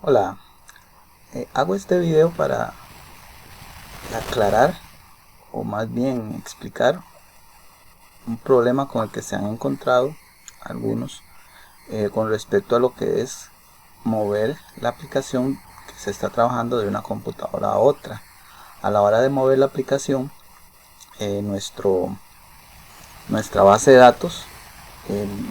Hola, hago este video para aclarar o más bien explicar un problema con el que se han encontrado algunos con respecto a lo que es mover la aplicación que se está trabajando de una computadora a otra. A la hora de mover la aplicación, nuestra base de datos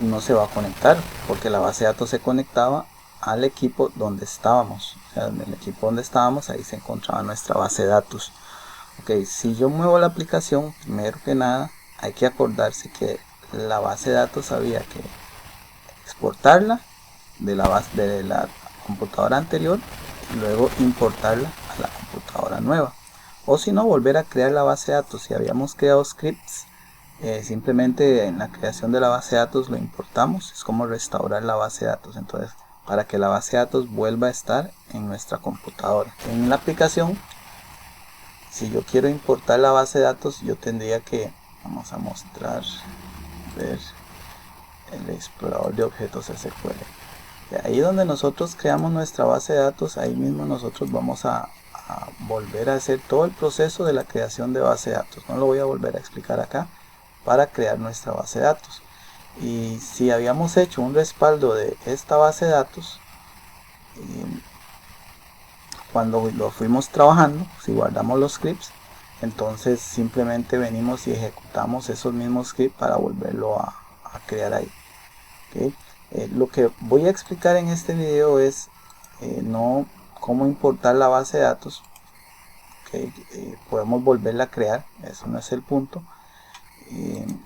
no se va a conectar porque la base de datos se conectaba al equipo donde estábamos. O sea, en el equipo donde estábamos ahí se encontraba nuestra base de datos. Ok, si yo muevo la aplicación, primero que nada hay que acordarse que la base de datos había que exportarla de la computadora anterior y luego importarla a la computadora nueva. O si no, volver a crear la base de datos. Si habíamos creado scripts, simplemente en la creación de la base de datos lo importamos. Es como restaurar la base de datos. Entonces, para que la base de datos vuelva a estar en nuestra computadora. En la aplicación, si yo quiero importar la base de datos, yo tendría que, vamos a mostrar, ver el explorador de objetos SQL. De ahí donde nosotros creamos nuestra base de datos, ahí mismo nosotros vamos a volver a hacer todo el proceso de la creación de base de datos. No lo voy a volver a explicar acá para crear nuestra base de datos. Y si habíamos hecho un respaldo de esta base de datos, cuando lo fuimos trabajando, si guardamos los scripts, entonces simplemente venimos y ejecutamos esos mismos scripts para volverlo a crear ahí. ¿Okay? Lo que voy a explicar en este video es no cómo importar la base de datos. ¿Okay? Podemos volverla a crear, eso no es el punto,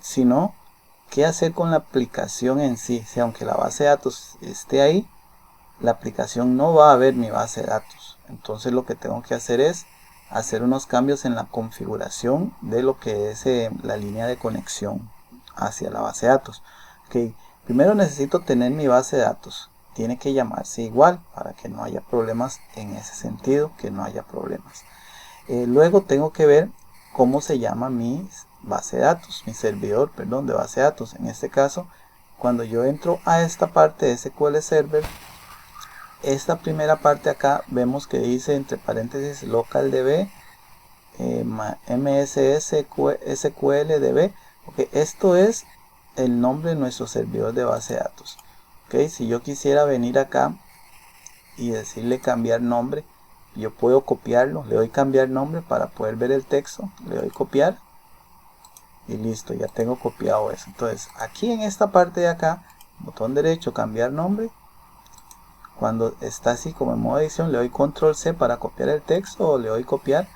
sino qué hacer con la aplicación en sí. Si aunque la base de datos esté ahí, la aplicación no va a ver mi base de datos. Entonces lo que tengo que hacer es hacer unos cambios en la configuración de lo que es la línea de conexión hacia la base de datos. Okay. Primero necesito tener mi base de datos. Tiene que llamarse igual para que no haya problemas en ese sentido, que no haya problemas. Luego tengo que ver cómo se llama mi base de datos, mi servidor, perdón, de base de datos. En este caso, cuando yo entro a esta parte de SQL Server, esta primera parte acá vemos que dice entre paréntesis localdb mssqldb. Okay, esto es el nombre de nuestro servidor de base de datos. Okay, si yo quisiera venir acá y decirle cambiar nombre, yo puedo copiarlo, le doy cambiar nombre para poder ver el texto, le doy copiar y listo, ya tengo copiado eso. Entonces aquí en esta parte de acá, botón derecho, cambiar nombre. Cuando está así como en modo edición, le doy control C para copiar el texto o le doy copiar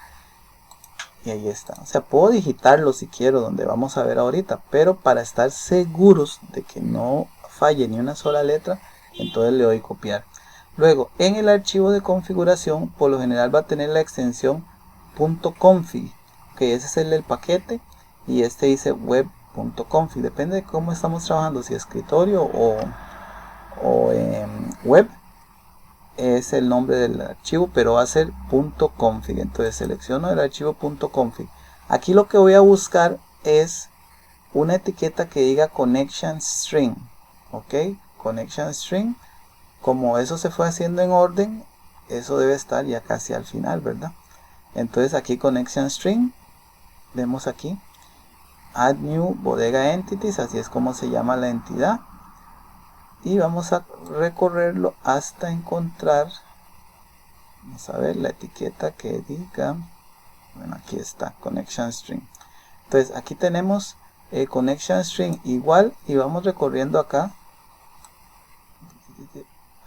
y ahí está. O sea, puedo digitarlo si quiero, donde vamos a ver ahorita, pero para estar seguros de que no falle ni una sola letra, entonces le doy copiar. Luego, en el archivo de configuración, por lo general va a tener la extensión .config, que ese es el del paquete, y este dice web.config. Depende de cómo estamos trabajando, si escritorio o web, es el nombre del archivo, pero va a ser .config. Entonces selecciono el archivo .config. Aquí lo que voy a buscar es una etiqueta que diga connection string. Ok, connection string. Como eso se fue haciendo en orden, eso debe estar ya casi al final, ¿verdad? Entonces aquí connection string, vemos aquí add new bodega entities, así es como se llama la entidad, y vamos a recorrerlo hasta encontrar, vamos a ver la etiqueta que diga, bueno, aquí está connection string. Entonces aquí tenemos connection string igual y vamos recorriendo acá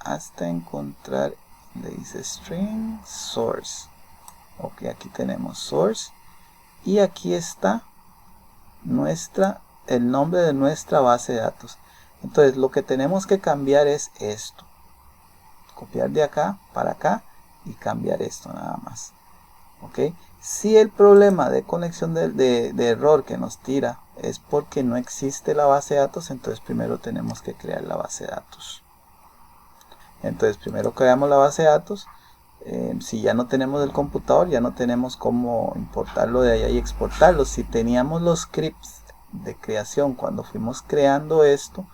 hasta encontrar, le dice string source. Ok, aquí tenemos source y aquí está el nombre de nuestra base de datos. Entonces lo que tenemos que cambiar es esto, copiar de acá para acá y cambiar esto nada más. Ok, si el problema de conexión de error que nos tira es porque no existe la base de datos, entonces primero tenemos que crear la base de datos. Entonces primero creamos la base de datos. Si ya no tenemos el computador, ya no tenemos cómo importarlo de allá y exportarlo. Si teníamos los scripts de creación cuando fuimos creando esto,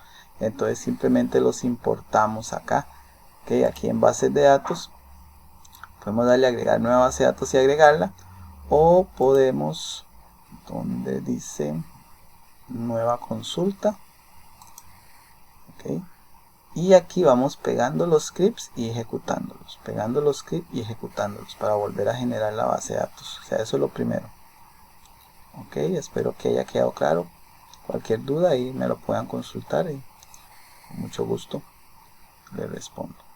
entonces simplemente los importamos acá. Ok, aquí en bases de datos podemos darle a agregar nueva base de datos y agregarla, o podemos, donde dice nueva consulta, ok, y aquí vamos pegando los scripts y ejecutándolos, pegando los scripts y ejecutándolos para volver a generar la base de datos. O sea, eso es lo primero. Ok, espero que haya quedado claro. Cualquier duda ahí me lo puedan consultar y con mucho gusto les respondo.